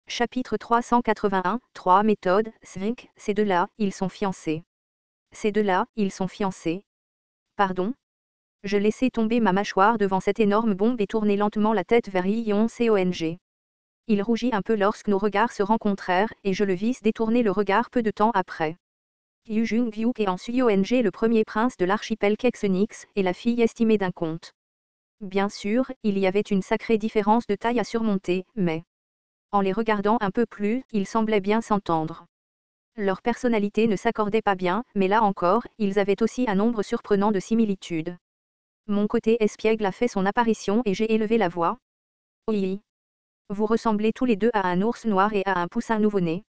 Chapitre 381, 3 méthodes, 5, ces deux-là, ils sont fiancés. Ces deux-là, ils sont fiancés. Pardon? Je laissai tomber ma mâchoire devant cette énorme bombe et tournai lentement la tête vers Yi Seong. Il rougit un peu lorsque nos regards se rencontrèrent, et je le vis détourner le regard peu de temps après. Yu Jung-hyuk est en Seong le premier prince de l'archipel Kexenix, et la fille estimée d'un comte. Bien sûr, il y avait une sacrée différence de taille à surmonter, mais en les regardant un peu plus, ils semblaient bien s'entendre. Leurs personnalités ne s'accordaient pas bien, mais là encore, ils avaient aussi un nombre surprenant de similitudes. Mon côté espiègle a fait son apparition et j'ai élevé la voix. Oui. Vous ressemblez tous les deux à un ours noir et à un poussin nouveau-né.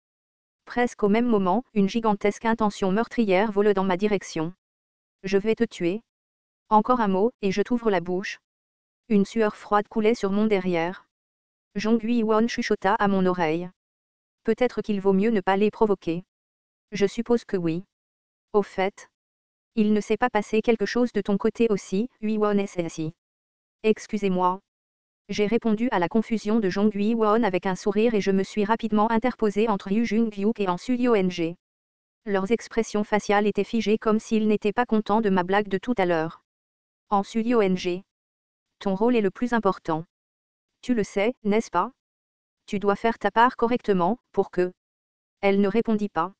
Presque au même moment, une gigantesque intention meurtrière vole dans ma direction. Je vais te tuer. Encore un mot, et je t'ouvre la bouche. Une sueur froide coulait sur mon derrière. Jong Hui-won chuchota à mon oreille. Peut-être qu'il vaut mieux ne pas les provoquer. Je suppose que oui. Au fait, il ne s'est pas passé quelque chose de ton côté aussi, Hui-won SSI. Excusez-moi. J'ai répondu à la confusion de Jong Hui-won avec un sourire et je me suis rapidement interposé entre Yu Jung-hyuk et en Seong. Leurs expressions faciales étaient figées comme s'ils n'étaient pas contents de ma blague de tout à l'heure. En Seong. Ton rôle est le plus important. Tu le sais, n'est-ce pas? Tu dois faire ta part correctement, pour que... Elle ne répondit pas.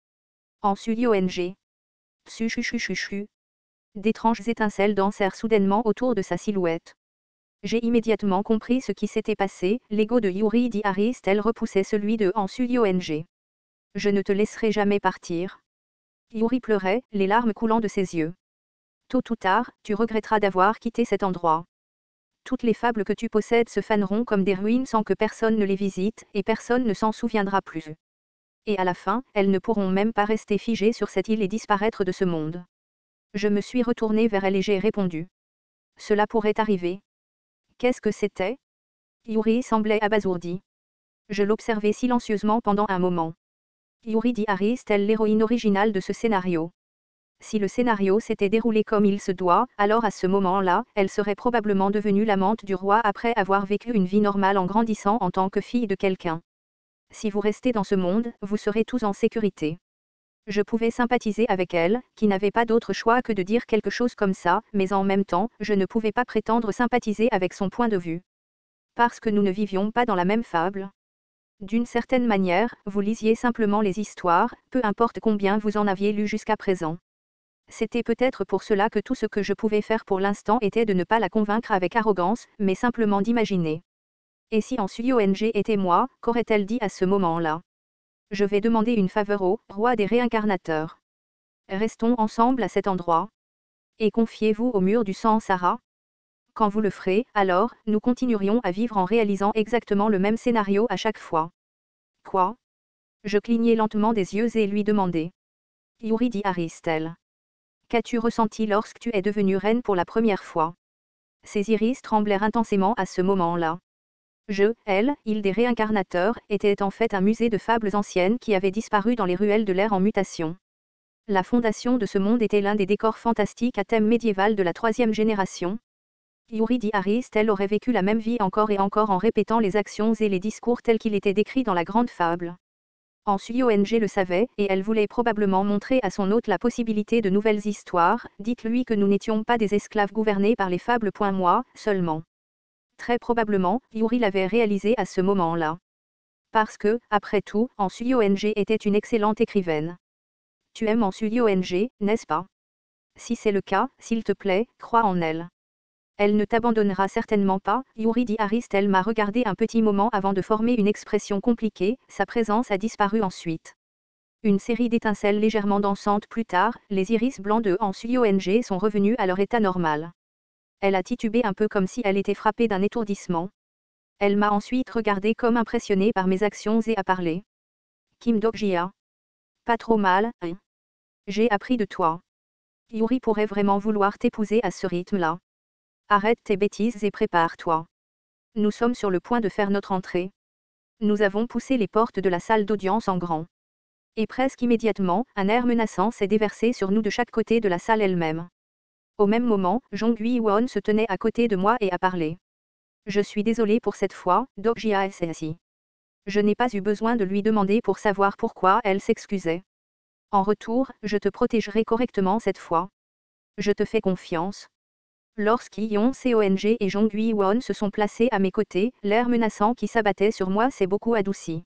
En Seong. Chu. D'étranges étincelles dansèrent soudainement autour de sa silhouette. J'ai immédiatement compris ce qui s'était passé, l'ego de Yuri dit Aristel repoussait celui de En Seong. Je ne te laisserai jamais partir. Yuri pleurait, les larmes coulant de ses yeux. Tôt ou tard, tu regretteras d'avoir quitté cet endroit. Toutes les fables que tu possèdes se faneront comme des ruines sans que personne ne les visite, et personne ne s'en souviendra plus. Et à la fin, elles ne pourront même pas rester figées sur cette île et disparaître de ce monde. Je me suis retourné vers elle et j'ai répondu. Cela pourrait arriver. Qu'est-ce que c'était? Yuri semblait abasourdi. Je l'observai silencieusement pendant un moment. Yuri dit Aristel l'héroïne originale de ce scénario. Si le scénario s'était déroulé comme il se doit, alors à ce moment-là, elle serait probablement devenue l'amante du roi après avoir vécu une vie normale en grandissant en tant que fille de quelqu'un. Si vous restez dans ce monde, vous serez tous en sécurité. Je pouvais sympathiser avec elle, qui n'avait pas d'autre choix que de dire quelque chose comme ça, mais en même temps, je ne pouvais pas prétendre sympathiser avec son point de vue. Parce que nous ne vivions pas dans la même fable. D'une certaine manière, vous lisiez simplement les histoires, peu importe combien vous en aviez lu jusqu'à présent. C'était peut-être pour cela que tout ce que je pouvais faire pour l'instant était de ne pas la convaincre avec arrogance, mais simplement d'imaginer. Et si en Seong était moi, qu'aurait-elle dit à ce moment-là? Je vais demander une faveur au roi des réincarnateurs. Restons ensemble à cet endroit. Et confiez-vous au mur du sang Sarah. Quand vous le ferez, alors, nous continuerions à vivre en réalisant exactement le même scénario à chaque fois. Quoi? Je clignai lentement des yeux et lui demandai. Yuri dit Aristel. Qu'as-tu ressenti lorsque tu es devenue reine pour la première fois? Ses iris tremblèrent intensément à ce moment-là. Île des réincarnateurs, était en fait un musée de fables anciennes qui avait disparu dans les ruelles de l'ère en mutation. La fondation de ce monde était l'un des décors fantastiques à thème médiéval de la 3e génération. Yuri dit Aristel aurait vécu la même vie encore et encore en répétant les actions et les discours tels qu'il était décrit dans la grande fable. En Seong le savait, et elle voulait probablement montrer à son hôte la possibilité de nouvelles histoires. Dites-lui que nous n'étions pas des esclaves gouvernés par les fables. Moi, seulement. Très probablement, Yuri l'avait réalisé à ce moment-là. Parce que, après tout, En Seong était une excellente écrivaine. Tu aimes En Seong, n'est-ce pas? Si c'est le cas, s'il te plaît, crois en elle. Elle ne t'abandonnera certainement pas, Yuri dit Aristel m'a regardé un petit moment avant de former une expression compliquée, sa présence a disparu ensuite. Une série d'étincelles légèrement dansantes plus tard, les iris blancs de En Seong sont revenus à leur état normal. Elle a titubé un peu comme si elle était frappée d'un étourdissement. Elle m'a ensuite regardé comme impressionnée par mes actions et a parlé. Kim Dok-jia. Pas trop mal, hein? J'ai appris de toi. Yuri pourrait vraiment vouloir t'épouser à ce rythme-là. Arrête tes bêtises et prépare-toi. Nous sommes sur le point de faire notre entrée. Nous avons poussé les portes de la salle d'audience en grand. Et presque immédiatement, un air menaçant s'est déversé sur nous de chaque côté de la salle elle-même. Au même moment, Jong Hui-won se tenait à côté de moi et a parlé. Je suis désolé pour cette fois, Dok-jia SSI. Je n'ai pas eu besoin de lui demander pour savoir pourquoi elle s'excusait. En retour, je te protégerai correctement cette fois. Je te fais confiance. Lorsqu'Yon Seong et Jong Won se sont placés à mes côtés, l'air menaçant qui s'abattait sur moi s'est beaucoup adouci.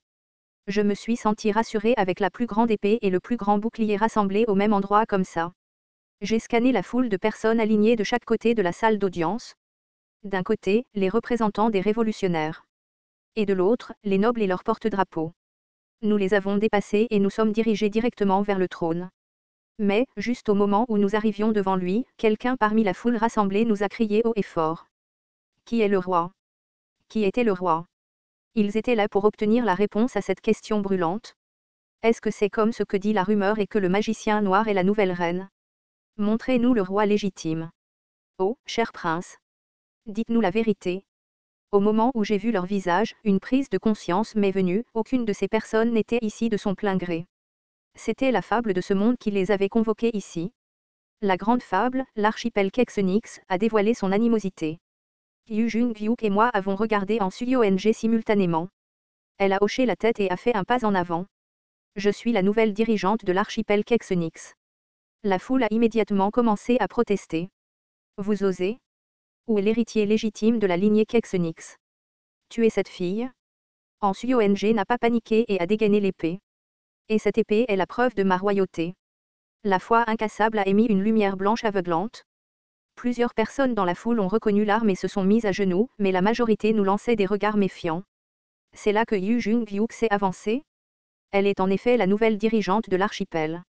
Je me suis senti rassurée avec la plus grande épée et le plus grand bouclier rassemblés au même endroit comme ça. J'ai scanné la foule de personnes alignées de chaque côté de la salle d'audience. D'un côté, les représentants des révolutionnaires. Et de l'autre, les nobles et leurs porte-drapeaux. Nous les avons dépassés et nous sommes dirigés directement vers le trône. Mais, juste au moment où nous arrivions devant lui, quelqu'un parmi la foule rassemblée nous a crié haut et fort. Qui est le roi? Qui était le roi? Ils étaient là pour obtenir la réponse à cette question brûlante. Est-ce que c'est comme ce que dit la rumeur et que le magicien noir est la nouvelle reine? Montrez-nous le roi légitime. Oh, cher prince. Dites-nous la vérité. Au moment où j'ai vu leur visage, une prise de conscience m'est venue, aucune de ces personnes n'était ici de son plein gré. C'était la fable de ce monde qui les avait convoqués ici. La grande fable, l'archipel Kexenix, a dévoilé son animosité. Yu Jung-hyuk et moi avons regardé en Suyong simultanément. Elle a hoché la tête et a fait un pas en avant. Je suis la nouvelle dirigeante de l'archipel Kexenix. La foule a immédiatement commencé à protester. Vous osez? Où est l'héritier légitime de la lignée Kexenix? Tuez cette fille? En Suyong n'a pas paniqué et a dégainé l'épée. Et cette épée est la preuve de ma royauté. La foi incassable a émis une lumière blanche aveuglante. Plusieurs personnes dans la foule ont reconnu l'arme et se sont mises à genoux, mais la majorité nous lançait des regards méfiants. C'est là que Yu Jung-hyuk s'est avancée. Elle est en effet la nouvelle dirigeante de l'archipel.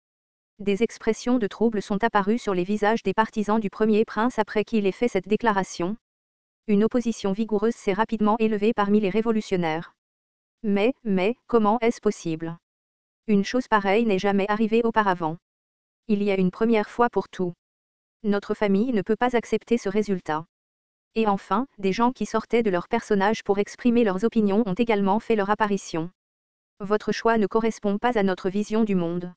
Des expressions de trouble sont apparues sur les visages des partisans du premier prince après qu'il ait fait cette déclaration. Une opposition vigoureuse s'est rapidement élevée parmi les révolutionnaires. Mais, comment est-ce possible? Une chose pareille n'est jamais arrivée auparavant. Il y a une première fois pour tout. Notre famille ne peut pas accepter ce résultat. Et enfin, des gens qui sortaient de leur personnage pour exprimer leurs opinions ont également fait leur apparition. Votre choix ne correspond pas à notre vision du monde.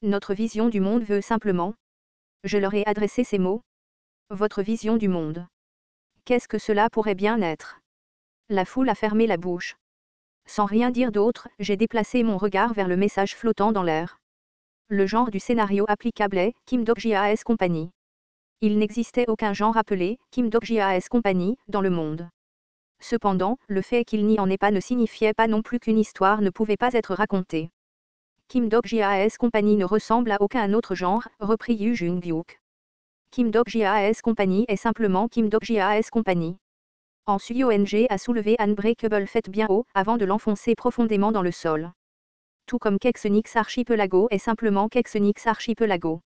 Notre vision du monde veut simplement. Je leur ai adressé ces mots. Votre vision du monde. Qu'est-ce que cela pourrait bien être? La foule a fermé la bouche. Sans rien dire d'autre, j'ai déplacé mon regard vers le message flottant dans l'air. Le genre du scénario applicable est Kim Dok-jas Company. Il n'existait aucun genre appelé Kim Dok-jas Company dans le monde. Cependant, le fait qu'il n'y en ait pas ne signifiait pas non plus qu'une histoire ne pouvait pas être racontée. Kim Dok-jas Company ne ressemble à aucun autre genre, reprit Yu Jung-hyuk. Kim Dok-jas Company est simplement Kim Dok-jas Company. En Suyong a soulevé Unbreakable Fate bien haut, avant de l'enfoncer profondément dans le sol. Tout comme Kexenix Archipelago est simplement Kexenix Archipelago.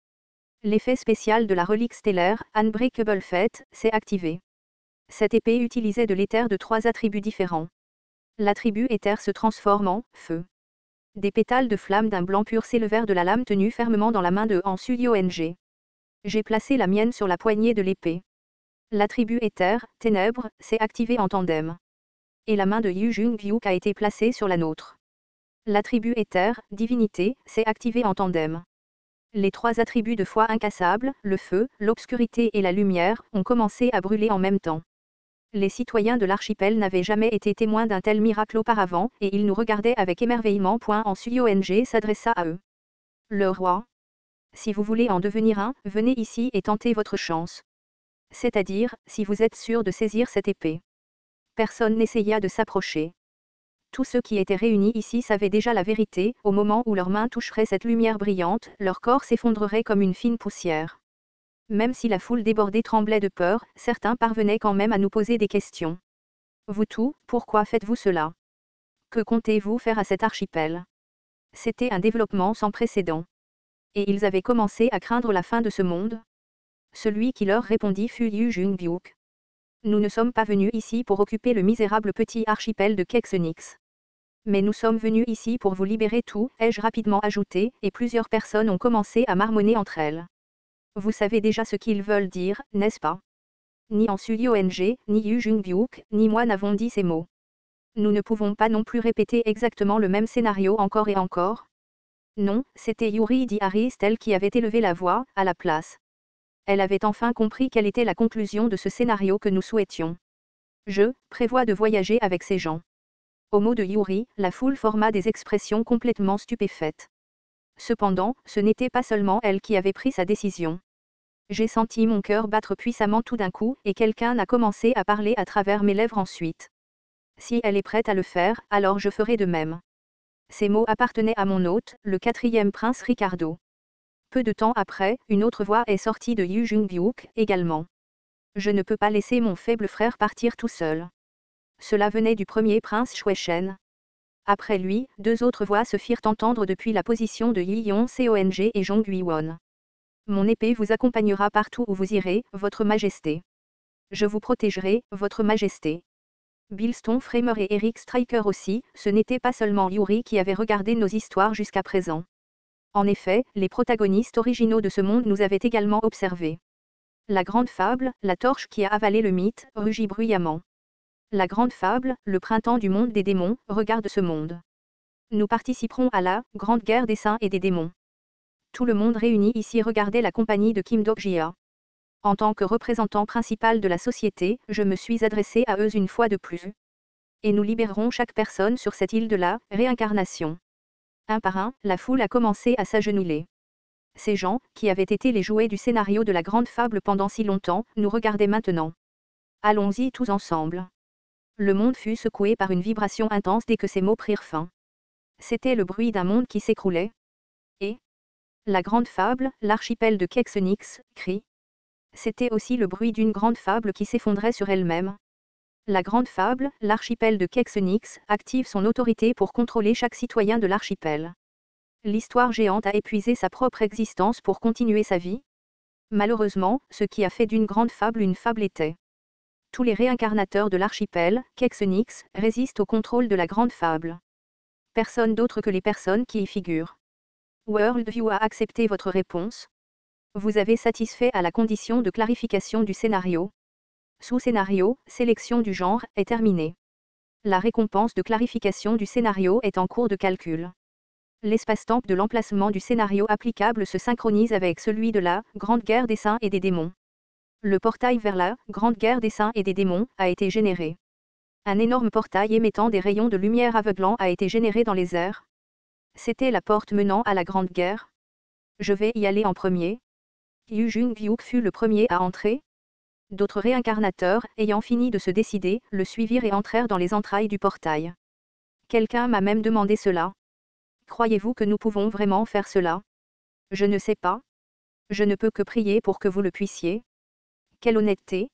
L'effet spécial de la relique stellaire, Unbreakable Fate, s'est activé. Cette épée utilisait de l'éther de 3 attributs différents. L'attribut éther se transforme en feu. Des pétales de flamme d'un blanc pur s'élevèrent de la lame tenue fermement dans la main de Han Suyong. J'ai placé la mienne sur la poignée de l'épée. L'attribut éther, ténèbres, s'est activé en tandem. Et la main de Yu Jung-hyuk a été placée sur la nôtre. L'attribut éther, divinité, s'est activé en tandem. Les 3 attributs de foi incassable, le feu, l'obscurité et la lumière, ont commencé à brûler en même temps. Les citoyens de l'archipel n'avaient jamais été témoins d'un tel miracle auparavant, et ils nous regardaient avec émerveillement. En Suyong s'adressa à eux. Le roi. Si vous voulez en devenir un, venez ici et tentez votre chance. C'est-à-dire, si vous êtes sûr de saisir cette épée. Personne n'essaya de s'approcher. Tous ceux qui étaient réunis ici savaient déjà la vérité, au moment où leurs mains toucheraient cette lumière brillante, leur corps s'effondrerait comme une fine poussière. Même si la foule débordée tremblait de peur, certains parvenaient quand même à nous poser des questions. Vous tous, pourquoi faites-vous cela? Que comptez-vous faire à cet archipel? C'était un développement sans précédent. Et ils avaient commencé à craindre la fin de ce monde. Celui qui leur répondit fut Yu Jung-hyuk. Nous ne sommes pas venus ici pour occuper le misérable petit archipel de Kexenix. Mais nous sommes venus ici pour vous libérer tout, ai-je rapidement ajouté, et plusieurs personnes ont commencé à marmonner entre elles. Vous savez déjà ce qu'ils veulent dire, n'est-ce pas? Ni Han Suyong, ni Yu Jung-hyuk, ni moi n'avons dit ces mots. Nous ne pouvons pas non plus répéter exactement le même scénario encore et encore. Non, c'était Yuri Di Aristel qui avait élevé la voix, à la place. Elle avait enfin compris quelle était la conclusion de ce scénario que nous souhaitions. Je prévois de voyager avec ces gens. Au mot de Yuri, la foule forma des expressions complètement stupéfaites. Cependant, ce n'était pas seulement elle qui avait pris sa décision. J'ai senti mon cœur battre puissamment tout d'un coup, et quelqu'un a commencé à parler à travers mes lèvres ensuite. Si elle est prête à le faire, alors je ferai de même. Ces mots appartenaient à mon hôte, le 4e prince Ricardo. Peu de temps après, une autre voix est sortie de Yu Jung-byuk, également. Je ne peux pas laisser mon faible frère partir tout seul. Cela venait du premier prince Shueishen. Après lui, 2 autres voix se firent entendre depuis la position de Yi-Yon Cong et Jong Hui-won. Mon épée vous accompagnera partout où vous irez, votre majesté. Je vous protégerai, votre majesté. Bill Stoneframer et Eric Striker aussi, ce n'était pas seulement Yuri qui avait regardé nos histoires jusqu'à présent. En effet, les protagonistes originaux de ce monde nous avaient également observés. La grande fable, la torche qui a avalé le mythe, rugit bruyamment. La grande fable, le printemps du monde des démons, regarde ce monde. Nous participerons à la grande guerre des saints et des démons. Tout le monde réuni ici regardait la compagnie de Kim Dok-jia. En tant que représentant principal de la société, je me suis adressé à eux une fois de plus. Et nous libérerons chaque personne sur cette île de la réincarnation. Un par un, la foule a commencé à s'agenouiller. Ces gens, qui avaient été les jouets du scénario de la grande fable pendant si longtemps, nous regardaient maintenant. Allons-y tous ensemble. Le monde fut secoué par une vibration intense dès que ces mots prirent fin. C'était le bruit d'un monde qui s'écroulait. Et la grande fable, l'archipel de Kexenix, crie. C'était aussi le bruit d'une grande fable qui s'effondrait sur elle-même. La grande fable, l'archipel de Kexenix, active son autorité pour contrôler chaque citoyen de l'archipel. L'histoire géante a épuisé sa propre existence pour continuer sa vie. Malheureusement, ce qui a fait d'une grande fable une fable était. Tous les réincarnateurs de l'archipel, Kexenix, résistent au contrôle de la grande fable. Personne d'autre que les personnes qui y figurent. Worldview a accepté votre réponse. Vous avez satisfait à la condition de clarification du scénario. Sous-scénario, sélection du genre, est terminée. La récompense de clarification du scénario est en cours de calcul. L'espace-temps de l'emplacement du scénario applicable se synchronise avec celui de la Grande Guerre des Saints et des Démons. Le portail vers la Grande Guerre des Saints et des Démons a été généré. Un énorme portail émettant des rayons de lumière aveuglants a été généré dans les airs. C'était la porte menant à la Grande Guerre. Je vais y aller en premier. Yu Jung-byuk fut le premier à entrer. D'autres réincarnateurs, ayant fini de se décider, le suivirent et entrèrent dans les entrailles du portail. Quelqu'un m'a même demandé cela. Croyez-vous que nous pouvons vraiment faire cela? Je ne sais pas. Je ne peux que prier pour que vous le puissiez. Quelle honnêteté!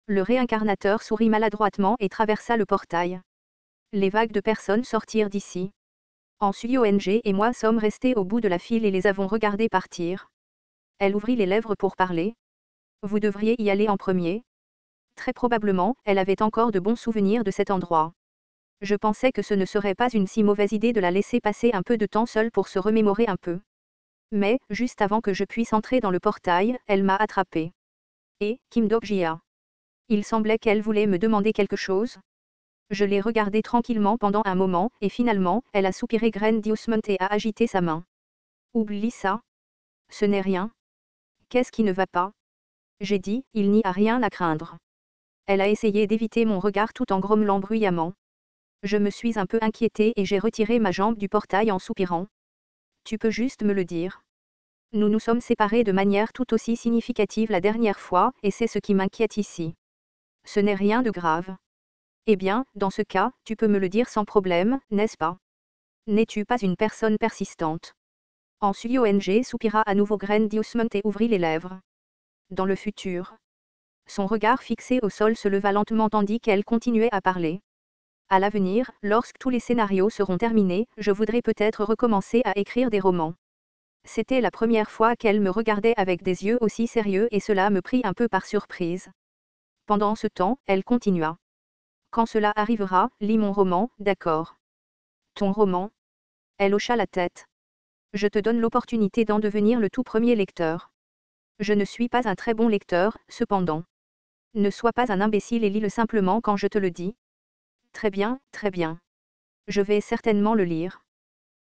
Le réincarnateur sourit maladroitement et traversa le portail. Les vagues de personnes sortirent d'ici. Ong et moi sommes restés au bout de la file et les avons regardés partir. Elle ouvrit les lèvres pour parler. Vous devriez y aller en premier. Très probablement, elle avait encore de bons souvenirs de cet endroit. Je pensais que ce ne serait pas une si mauvaise idée de la laisser passer un peu de temps seule pour se remémorer un peu. Mais, juste avant que je puisse entrer dans le portail, elle m'a attrapé. Et, Kim Dok-jia. Il semblait qu'elle voulait me demander quelque chose. Je l'ai regardée tranquillement pendant un moment, et finalement, elle a soupiré grandiosement et a agité sa main. Oublie ça. Ce n'est rien. Qu'est-ce qui ne va pas? J'ai dit, il n'y a rien à craindre. Elle a essayé d'éviter mon regard tout en grommelant bruyamment. Je me suis un peu inquiétée et j'ai retiré ma jambe du portail en soupirant. Tu peux juste me le dire. Nous nous sommes séparés de manière tout aussi significative la dernière fois, et c'est ce qui m'inquiète ici. Ce n'est rien de grave. Eh bien, dans ce cas, tu peux me le dire sans problème, n'est-ce pas? N'es-tu pas une personne persistante? Ong soupira à nouveau grandiosement et ouvrit les lèvres. Dans le futur. Son regard fixé au sol se leva lentement tandis qu'elle continuait à parler. À l'avenir, lorsque tous les scénarios seront terminés, je voudrais peut-être recommencer à écrire des romans. C'était la première fois qu'elle me regardait avec des yeux aussi sérieux et cela me prit un peu par surprise. Pendant ce temps, elle continua. Quand cela arrivera, lis mon roman, d'accord? Ton roman? Elle hocha la tête. Je te donne l'opportunité d'en devenir le tout premier lecteur. Je ne suis pas un très bon lecteur, cependant. Ne sois pas un imbécile et lis-le simplement quand je te le dis. Très bien, très bien. Je vais certainement le lire.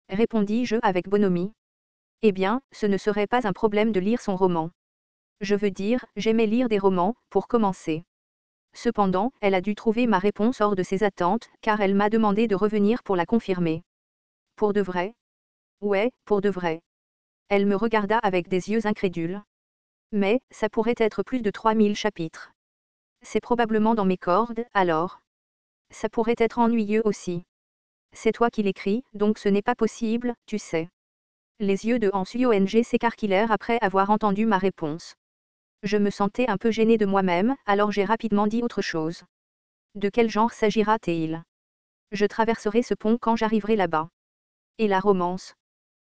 Répondis-je avec bonhomie. Eh bien, ce ne serait pas un problème de lire son roman. Je veux dire, j'aimais lire des romans, pour commencer. Cependant, elle a dû trouver ma réponse hors de ses attentes, car elle m'a demandé de revenir pour la confirmer. Pour de vrai? Ouais, pour de vrai. Elle me regarda avec des yeux incrédules. Mais, ça pourrait être plus de 3000 chapitres. C'est probablement dans mes cordes, alors. Ça pourrait être ennuyeux aussi. C'est toi qui l'écris, donc ce n'est pas possible, tu sais. Les yeux de Hans Yong s'écarquillèrent après avoir entendu ma réponse. Je me sentais un peu gênée de moi-même, alors j'ai rapidement dit autre chose. De quel genre s'agira-t-il? Je traverserai ce pont quand j'arriverai là-bas. Et la romance?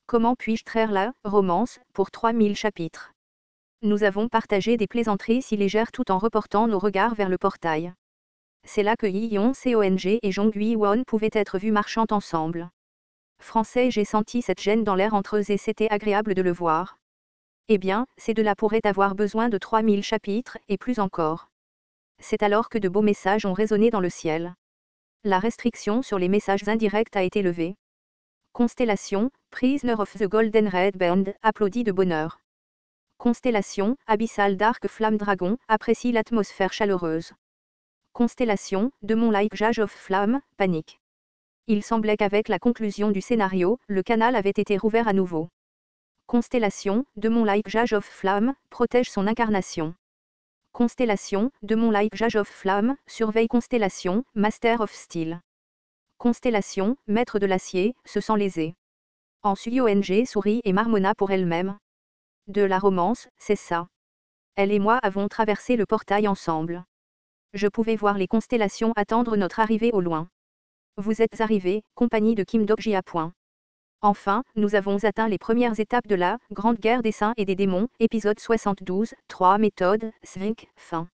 Comment puis-je traire la romance pour 3000 chapitres? Nous avons partagé des plaisanteries si légères tout en reportant nos regards vers le portail. C'est là que Yi-Yong Cong et Jong Hui-won pouvaient être vus marchant ensemble. Français, j'ai senti cette gêne dans l'air entre eux et c'était agréable de le voir. Eh bien, ces deux-là pourraient avoir besoin de 3000 chapitres, et plus encore. C'est alors que de beaux messages ont résonné dans le ciel. La restriction sur les messages indirects a été levée. Constellation, Prisoner of the Golden Red Band, applaudit de bonheur. Constellation, Abyssal Dark Flamme Dragon, apprécie l'atmosphère chaleureuse. Constellation, de mon like Jage of Flamme, panique. Il semblait qu'avec la conclusion du scénario, le canal avait été rouvert à nouveau. Constellation, de mon like Jage of Flamme, protège son incarnation. Constellation, de mon like Jage of Flamme, surveille Constellation, Master of Steel. Constellation, maître de l'acier, se sent lésé. En Yong sourit et marmonna pour elle-même. De la romance, c'est ça. Elle et moi avons traversé le portail ensemble. Je pouvais voir les constellations attendre notre arrivée au loin. Vous êtes arrivés, compagnie de Kim Dok-ji à point. Enfin, nous avons atteint les premières étapes de la Grande Guerre des Saints et des Démons, épisode 72, 3 méthodes, 5, fin.